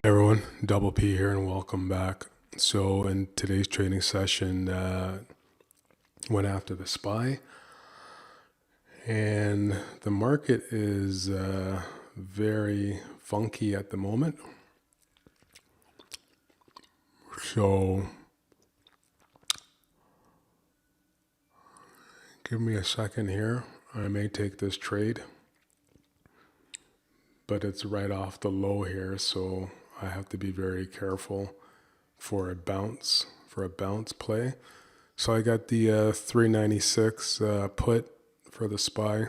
Hey everyone, Double P here and welcome back. So in today's trading session, went after the SPY, and the market is very funky at the moment. So give me a second here. I may take this trade, but it's right off the low here, so I have to be very careful for a bounce play. So I got the 396 put for the SPY.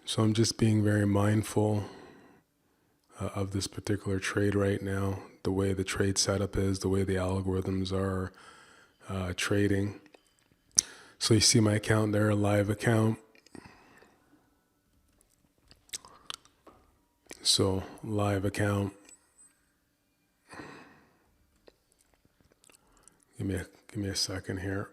So I'm just being very mindful of this particular trade right now, the way the trade setup is, the way the algorithms are trading. So you see my account there, a live account. So live account. Give me a second here.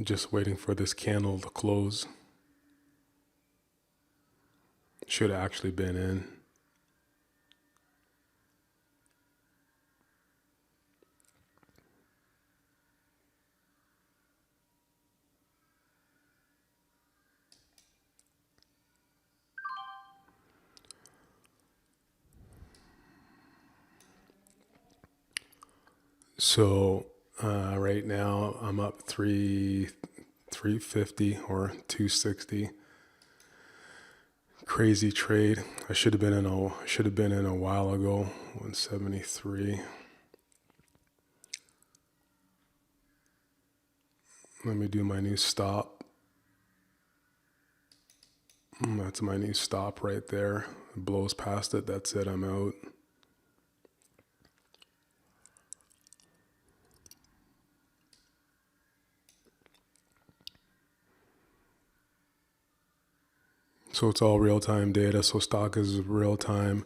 Just waiting for this candle to close. Should have actually been in. So right now I'm up 350 or 260. Crazy trade. I should have been in a while ago. 173. Let me do my new stop. That's my new stop right there. It blows past it. That's it. I'm out. So it's all real-time data. So stock is real-time.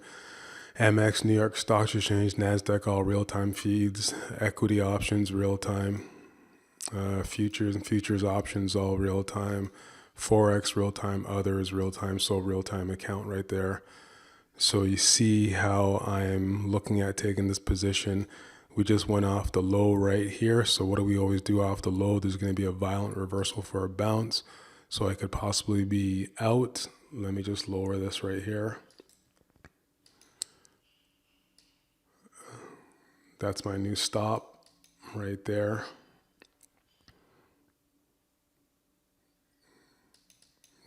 MX, New York Stock Exchange, NASDAQ, all real-time feeds. Equity options, real-time. Futures and futures options, all real-time. Forex, real-time. Others, real-time. So real-time account right there. So you see how I'm looking at taking this position. We just went off the low right here. So what do we always do off the low? There's going to be a violent reversal for a bounce. So I could possibly be out. Let me just lower this right here. That's my new stop right there.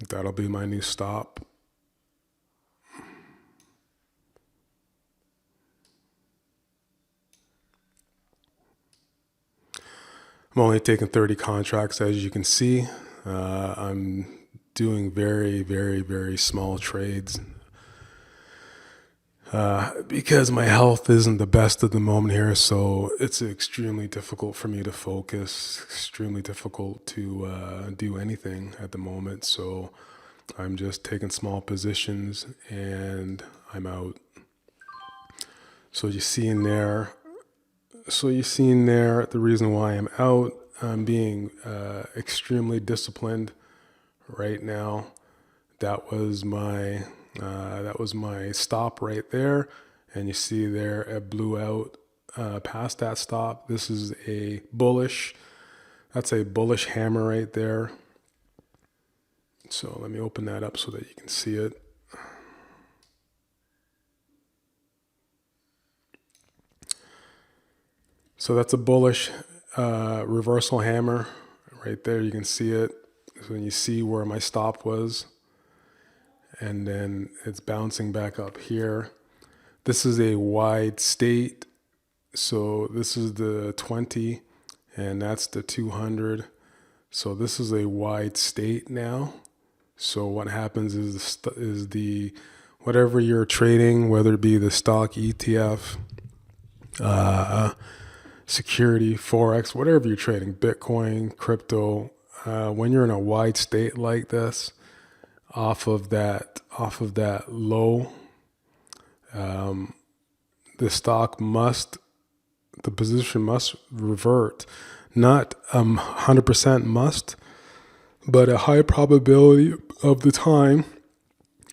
That'll be my new stop. I'm only taking 30 contracts, as you can see. I'm doing very, very, very small trades because my health isn't the best at the moment here, so it's extremely difficult for me to focus, extremely difficult to do anything at the moment. So I'm just taking small positions and I'm out. So you see in there, the reason why I'm out, I'm being extremely disciplined right now. That was my stop right there, and you see there it blew out past that stop. This is a bullish. That's a bullish hammer right there. So let me open that up so that you can see it. So that's a bullish reversal hammer right there. You can see it. So when you see where my stop was, and then it's bouncing back up here. This is a wide state. So this is the 20 and that's the 200. So this is a wide state now. So what happens is the whatever you're trading, whether it be the stock, ETF, security, forex, whatever you're trading, Bitcoin, crypto, when you're in a wide state like this, off of that low, the position must revert. Not 100% must, but a high probability of the time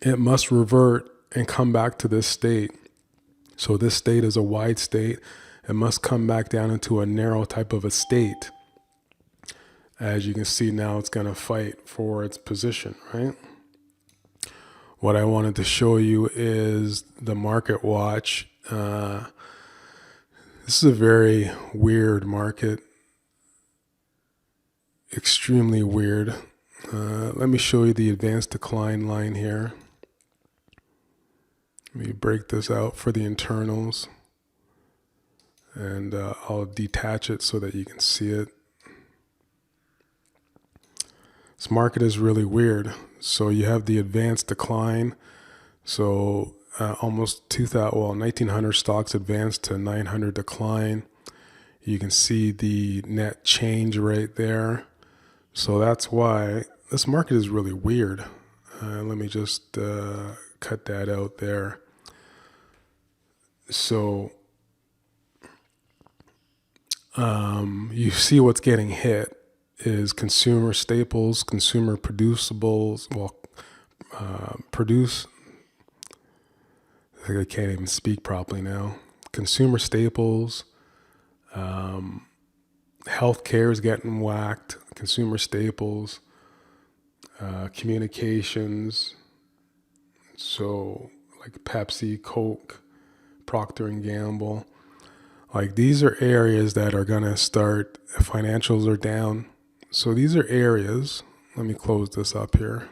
it must revert and come back to this state. So this state is a wide state. It must come back down into a narrow type of a state. As you can see now, it's going to fight for its position, right? What I wanted to show you is the market watch. This is a very weird market. Extremely weird. Let me show you the advanced decline line here. Let me break this out for the internals. And I'll detach it so that you can see it. This market is really weird. So you have the advanced decline. So almost 1900 stocks advanced to 900 decline. You can see the net change right there. So that's why this market is really weird. Let me just cut that out there. So you see what's getting hit is consumer staples, consumer producibles. I can't even speak properly now. Consumer staples, healthcare is getting whacked. Consumer staples, communications. So like Pepsi, Coke, Procter and Gamble. Like these are areas that are going to start, financials are down. So these are areas, let me close this up here.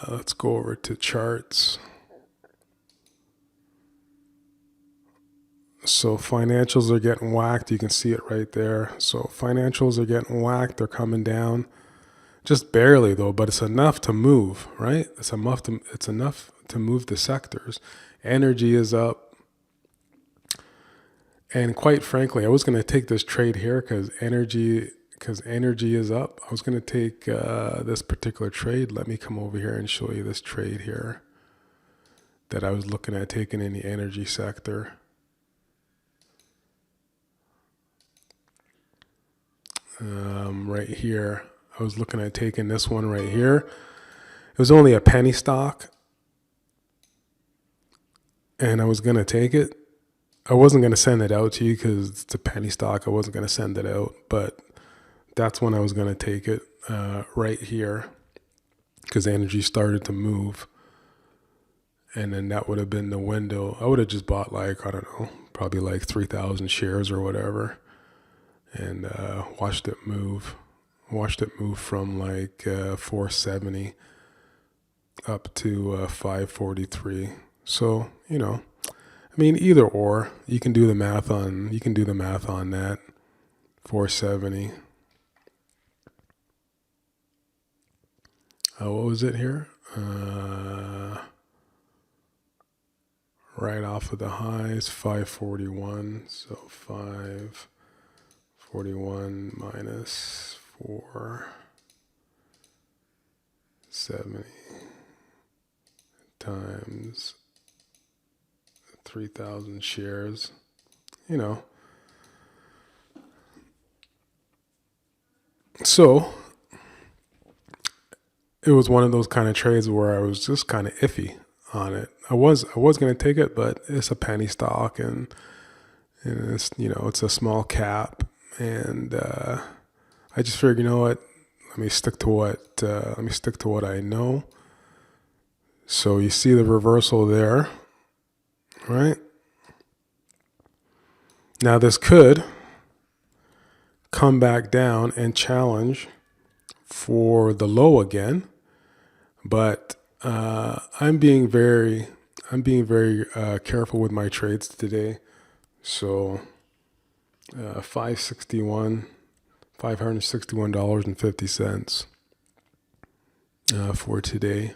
Let's go over to charts. So financials are getting whacked. You can see it right there. So financials are getting whacked. They're coming down. Just barely though, but it's enough to move, right? It's enough to move the sectors. Energy is up. And quite frankly, I was going to take this trade here because energy is up. I was going to take this particular trade. Let me come over here and show you this trade here that I was looking at taking in the energy sector. Right here, I was looking at taking this one right here. It was only a penny stock, and I was going to take it. I wasn't going to send it out to you because it's a penny stock. I wasn't going to send it out, but that's when I was going to take it right here because energy started to move. And then that would have been the window. I would have just bought like, I don't know, probably like 3,000 shares or whatever, and watched it move. Watched it move from like 470 up to 543. So, I mean, either or, you can do the math on that. 470. What was it here? Right off of the highs, 541. So 541 minus 470 times 3,000 shares. So it was one of those kind of trades where I was just kind of iffy on it. I was going to take it, but it's a penny stock and it's, it's a small cap, and I just figured, what, let me stick to what I know. So you see the reversal there, right? Now this could come back down and challenge for the low again, but I'm being very careful with my trades today. So $561.50 for today.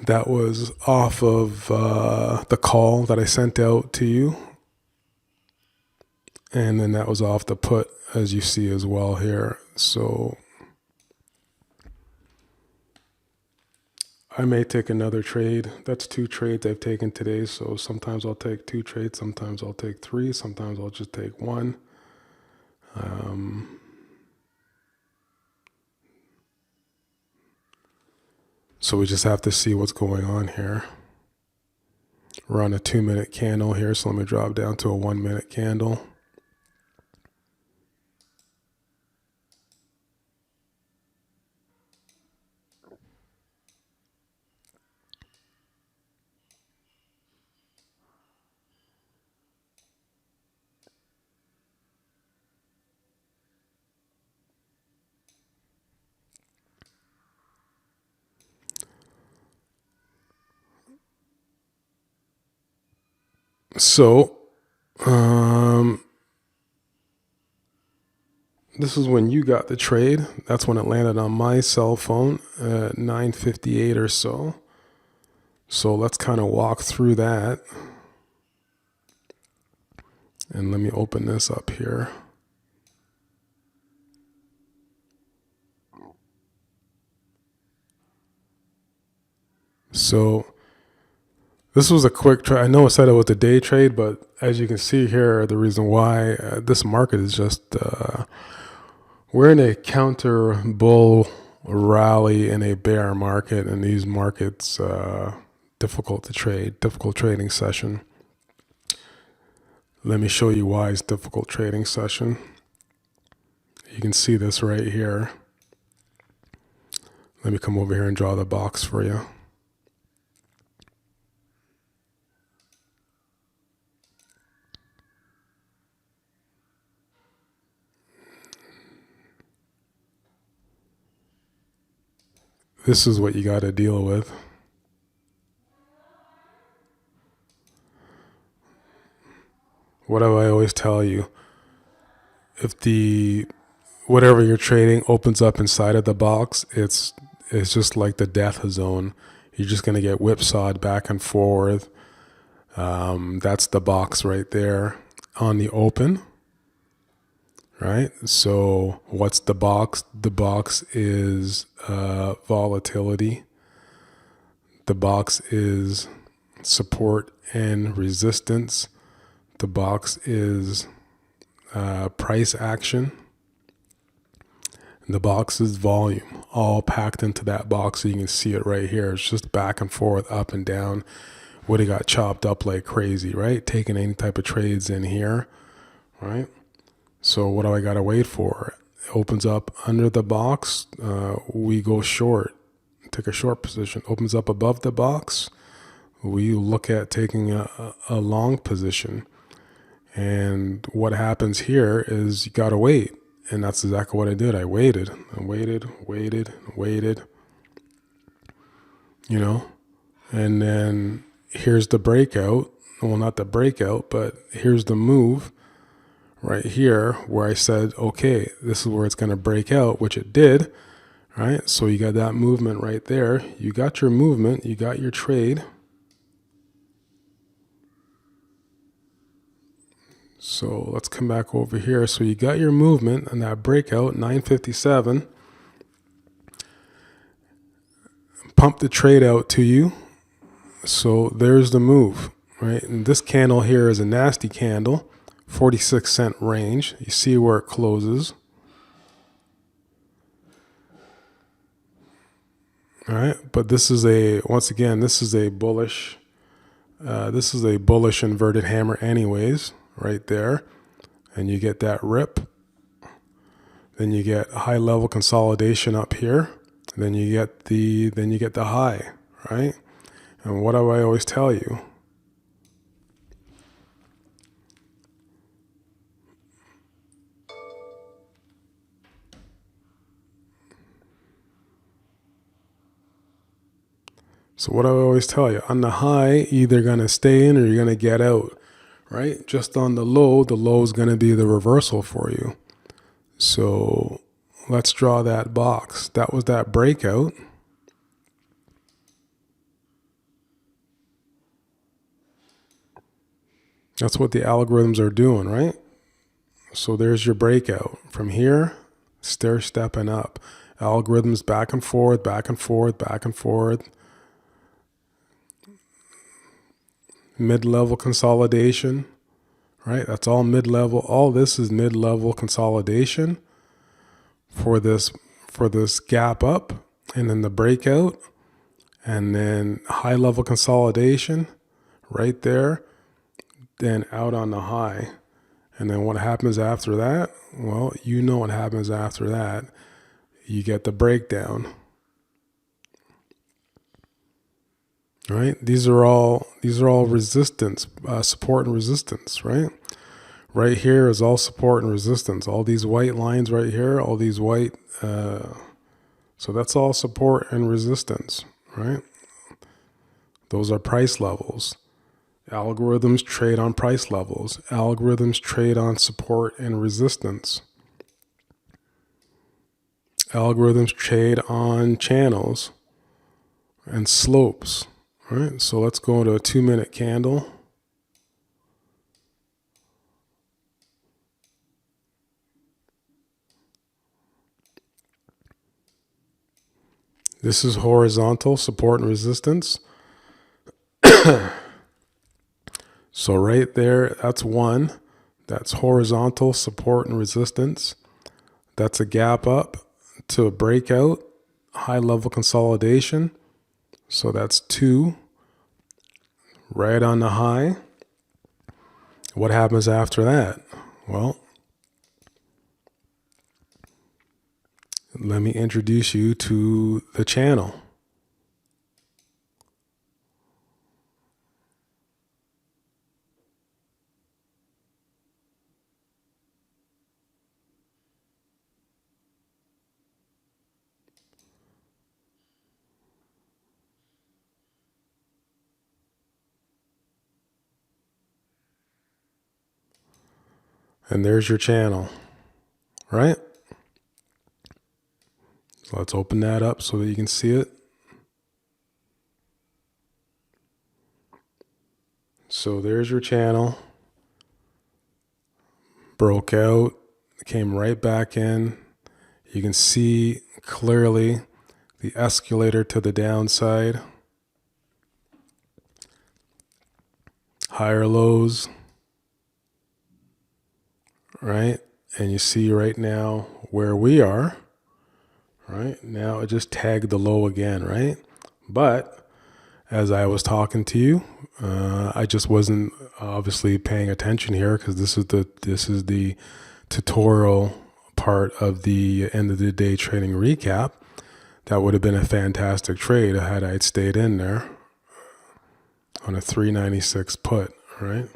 That was off of the call that I sent out to you. And then that was off the put, as you see as well here. So I may take another trade. That's 2 trades I've taken today. So sometimes I'll take 2 trades. Sometimes I'll take 3. Sometimes I'll just take 1. So we just have to see what's going on here. We're on a 2-minute candle here. So let me drop down to a 1-minute candle. So, this is when you got the trade. That's when it landed on my cell phone at 9:58 or so. So let's kind of walk through that. And let me open this up here. So this was a quick trade. I know I said it was a day trade, but as you can see here, the reason why this market is just, we're in a counter bull rally in a bear market, and these markets, difficult to trade, difficult trading session. Let me show you why it's difficult trading session. You can see this right here. Let me come over here and draw the box for you. This is what you got to deal with. What do I always tell you? If the whatever you're trading opens up inside of the box, it's just like the death zone. You're just going to get whipsawed back and forth. That's the box right there on the open. Right? So what's the box? The box is volatility. The box is support and resistance. The box is price action. And the box is volume, all packed into that box. So you can see it right here. It's just back and forth, up and down. Would have got chopped up like crazy, right? Taking any type of trades in here, right? So what do I got to wait for? It opens up under the box. We go short, take a short position. Opens up above the box. We look at taking a long position. And what happens here is you got to wait. And that's exactly what I did. I waited and waited, you know, and then here's the breakout. Well, not the breakout, but here's the move right here where I said, okay, this is where it's going to break out, which it did, right? So you got that movement right there. You got your movement, you got your trade. So let's come back over here. So you got your movement and that breakout, 957. Pump the trade out to you. So there's the move, right? And this candle here is a nasty candle, 46-cent range. You see where it closes. All right, but this is once again, this is a bullish inverted hammer anyways, right there. And you get that rip. Then you get high level consolidation up here. Then you get the high, right? And what do I always tell you? So what do I always tell you? On the high, either going to stay in or you're going to get out, right? Just on the low is going to be the reversal for you. So let's draw that box. That was that breakout. That's what the algorithms are doing, right? So there's your breakout. From here, stair stepping up. Algorithms back and forth, back and forth, back and forth. Mid-level consolidation, right? That's all mid-level. All this is mid-level consolidation for this gap up, and then the breakout, and then high-level consolidation right there, then out on the high. And then what happens after that? Well, you know what happens after that. You get the breakdown. Right? These are all resistance, support and resistance, right? Right here is all support and resistance. All these white lines right here, all these white, so that's all support and resistance, right? Those are price levels. Algorithms trade on price levels. Algorithms trade on support and resistance. Algorithms trade on channels and slopes. All right, so let's go to a 2-minute candle. This is horizontal support and resistance. So right there, that's one. That's horizontal support and resistance. That's a gap up to a breakout, high level consolidation. So that's 2. Right on the high. What happens after that? Well, let me introduce you to the channel. And there's your channel, right? So let's open that up so that you can see it. So there's your channel. Broke out, came right back in. You can see clearly the escalator to the downside. Higher lows, right? And you see right now where we are, right? Now it just tagged the low again, right? But as I was talking to you, I just wasn't obviously paying attention here because this is the tutorial part of the end of the day trading recap. That would have been a fantastic trade had I stayed in there on a 396 put, right?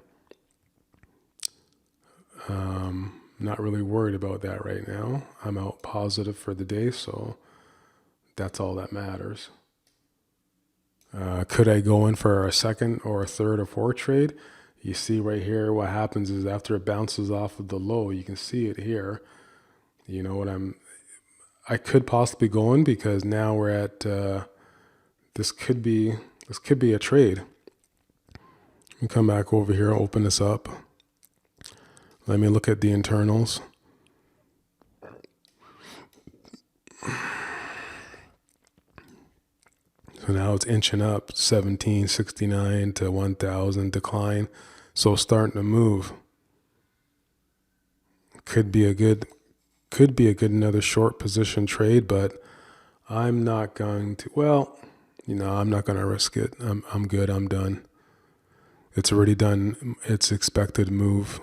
Not really worried about that right now. I'm out positive for the day, so that's all that matters. Could I go in for a second or a third or fourth trade? You see right here, what happens is after it bounces off of the low, you can see it here. You know what I could possibly go in because now we're at, this could be a trade. Let me come back over here, open this up. Let me look at the internals. So now it's inching up, 1769 to 1000 decline. So starting to move. Could be a good another short position trade, but I'm not going to, well, I'm not going to risk it. I'm good. I'm done. It's already done its expected move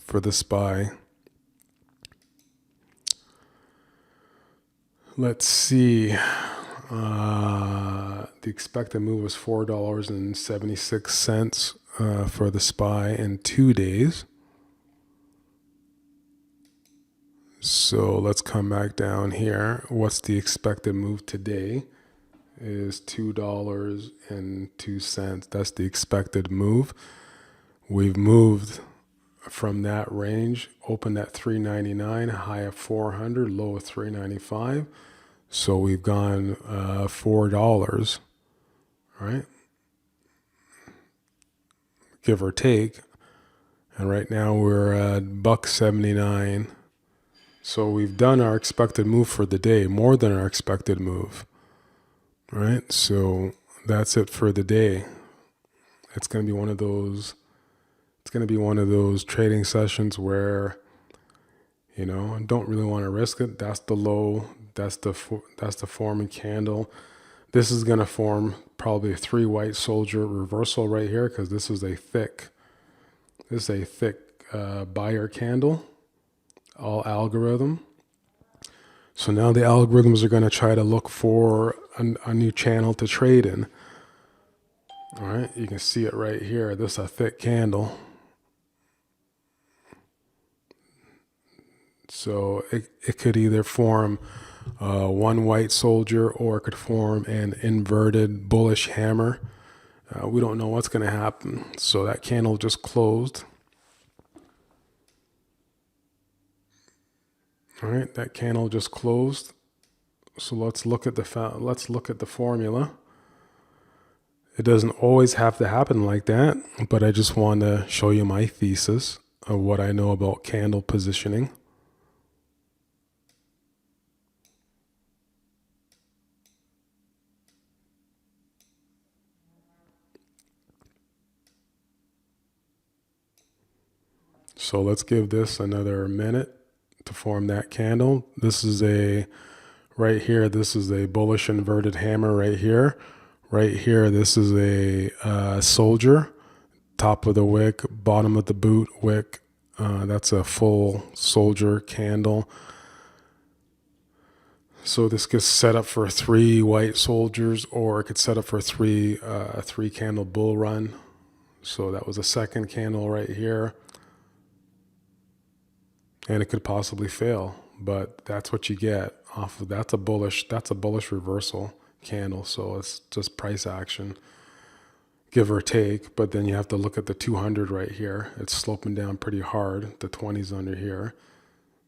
for the SPY. Let's see. The expected move was $4.76 for the SPY in 2 days. So let's come back down here. What's the expected move today? Is $2.02. That's the expected move. We've moved from that range, opened at 399, high of 400, low of 395. So we've gone $4, right? Give or take. And right now we're at $1.79. So we've done our expected move for the day, more than our expected move, right? So that's it for the day. It's going to be one of those. It's going to be one of those trading sessions where, you know, I don't really want to risk it. That's the low. That's the forming candle. This is going to form probably a 3 white soldier reversal right here, because this is a thick buyer candle, all algorithm. So now the algorithms are going to try to look for a new channel to trade in. All right, you can see it right here. This is a thick candle. So it could either form one white soldier, or it could form an inverted bullish hammer. We don't know what's going to happen. So that candle just closed. All right, that candle just closed. So let's look at the formula. It doesn't always have to happen like that, but I just want to show you my thesis of what I know about candle positioning. So let's give this another minute to form that candle. This is right here, this is a bullish inverted hammer right here. Right here, this is a soldier, top of the wick, bottom of the boot wick. That's a full soldier candle. So this gets set up for 3 white soldiers, or it could set up for a 3 candle bull run. So that was a second candle right here. And it could possibly fail, but that's what you get off of. That's a bullish reversal candle. So it's just price action, give or take. But then you have to look at the 200 right here. It's sloping down pretty hard. The 20's under here.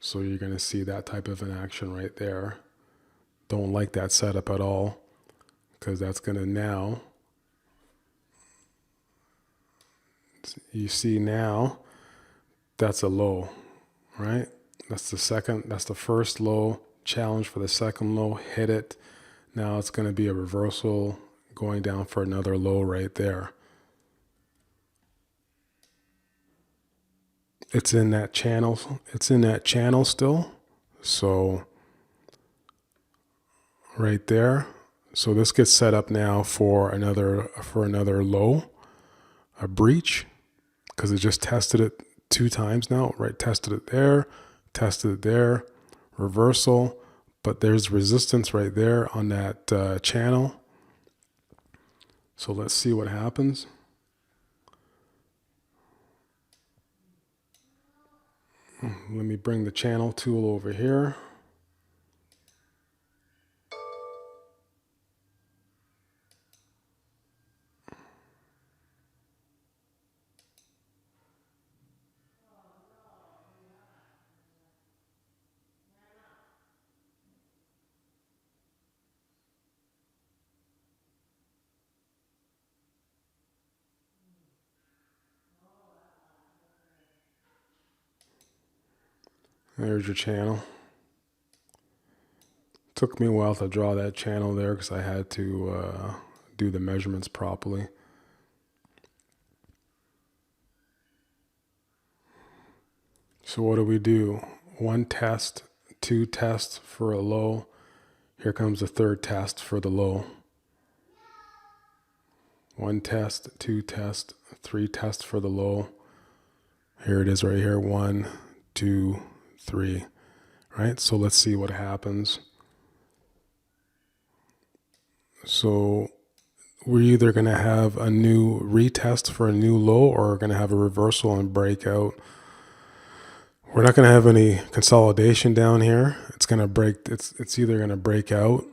So you're going to see that type of an action right there. Don't like that setup at all, because that's going to now, you see now, that's a low, right? That's the first low, challenge for the second low, hit it. Now it's going to be a reversal going down for another low right there. It's in that channel still. So right there. So this gets set up now for another low, a breach, because it just tested it 2 times now, right? Tested it there, reversal, but there's resistance right there on that channel. So let's see what happens. Let me bring the channel tool over here. There's your channel. Took me a while to draw that channel there because I had to do the measurements properly. So what do? 1 test, 2 tests for a low. Here comes the 3rd test for the low. 1 test, 2 test, 3 tests for the low. Here it is right here, 1, 2, 3. Right, so let's see what happens. So we're either going to have a new retest for a new low, or we're going to have a reversal and breakout. We're not going to have any consolidation down here. It's going to break. It's either going to break out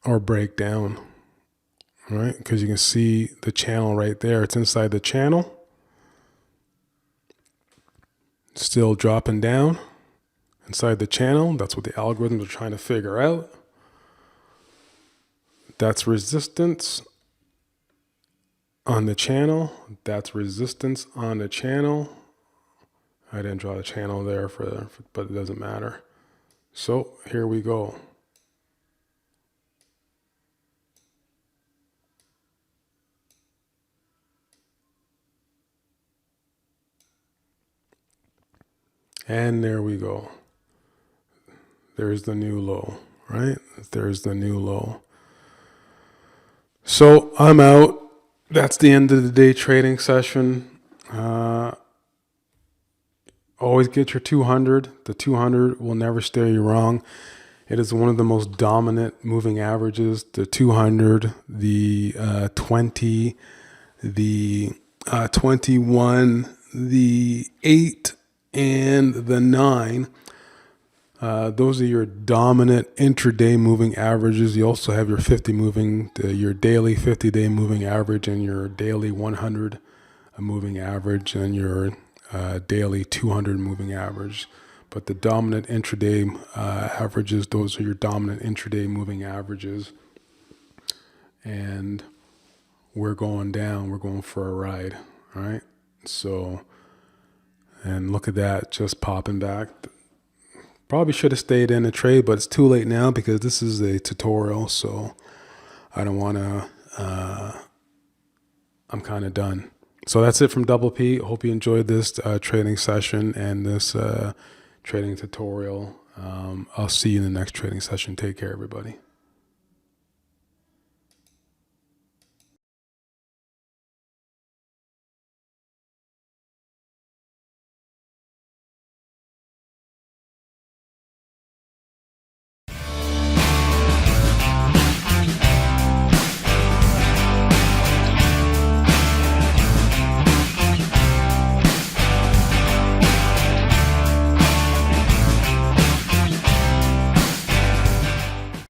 or break down, right? Because you can see the channel right there. It's inside the channel. Still dropping down inside the channel. That's what the algorithms are trying to figure out. That's resistance on the channel. That's resistance on the channel. I didn't draw the channel there but it doesn't matter. So here we go. And there we go. There's the new low, right? There's the new low. So I'm out. That's the end of the day trading session. Always get your 200. The 200 will never steer you wrong. It is one of the most dominant moving averages. The 200, the 20, the 21, the 8, and the 9. Those are your dominant intraday moving averages. You also have your 50 moving, your daily 50-day moving average, and your daily 100 moving average, and your daily 200 moving average. But the dominant intraday averages, those are your dominant intraday moving averages. And we're going down. We're going for a ride, all right? So, and look at that, just popping back. Probably should have stayed in the trade, but it's too late now because this is a tutorial, so I don't want to, I'm kind of done. So that's it from Double P. Hope you enjoyed this trading session and this trading tutorial. I'll see you in the next trading session. Take care, everybody.